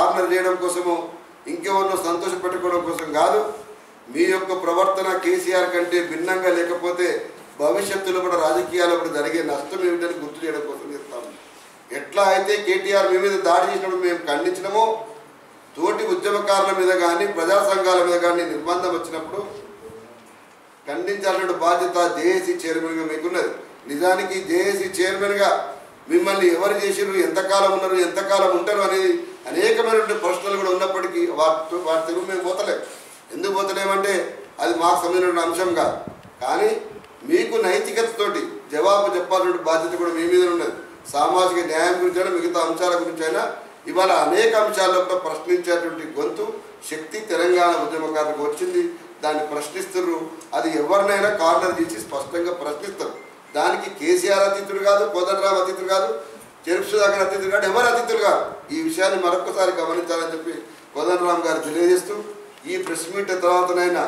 Corner చేయడం కోసమో ఇంకెవరినో సంతోషపెట్టుకోవడం కోసం కాదు. మీ యొక్క ప్రవర్తన కేసీఆర్ కంటే భిన్నంగా లేకపోతే భవిష్యత్తులో కూడా రాజకీయాల్లో కూడా జరిగే నష్టం ఏమిటని గుర్తు చేయడం కోసం చెప్తాము. ఎట్లా అయితే కేటీఆర్ మీ మీద దాడి చేసినప్పుడు మేము ఖండించినామో, తోటి ఉద్యమకారుల మీద కానీ ప్రజా సంఘాల మీద కానీ నిర్బంధం వచ్చినప్పుడు ఖండించాల్సిన బాధ్యత జేఏసీ చైర్మన్గా మీకున్నది. నిజానికి జేఏసీ చైర్మన్గా మిమ్మల్ని ఎవరు చేసినారు, ఎంతకాలం ఉన్నారు, ఎంతకాలం ఉంటారు అనేది అనేకమైనటువంటి ప్రశ్నలు కూడా ఉన్నప్పటికీ వాటి తెలుగు మేము పోతలేం. ఎందుకు పోతలేమంటే అది మాకు సంబంధించిన అంశం కాదు. కానీ మీకు నైతికతతోటి జవాబు చెప్పాల్సిన బాధ్యత కూడా మీ మీద ఉన్నది. సామాజిక న్యాయం గురించి అయినా మిగతా అంశాల గురించి అయినా ఇవాళ అనేక అంశాల్లో కూడా ప్రశ్నించేటువంటి గొంతు శక్తి తెలంగాణ ఉద్యమకారులకు వచ్చింది. దాన్ని ప్రశ్నిస్తున్నారు. అది ఎవరినైనా కార్నర్ చేసి స్పష్టంగా ప్రశ్నిస్తారు. దానికి కేసీఆర్ అతిథులు కాదు, కోదండరాం అతిథులు కాదు, చెరుకు సుధాకర్ అతిథులు కాదు, ఎవరు అతిథులు కాదు. ఈ విషయాన్ని మరొకసారి గమనించాలని చెప్పి కోదండరాం గారు తెలియజేస్తూ, ఈ ప్రెస్ మీట్ తర్వాతనైనా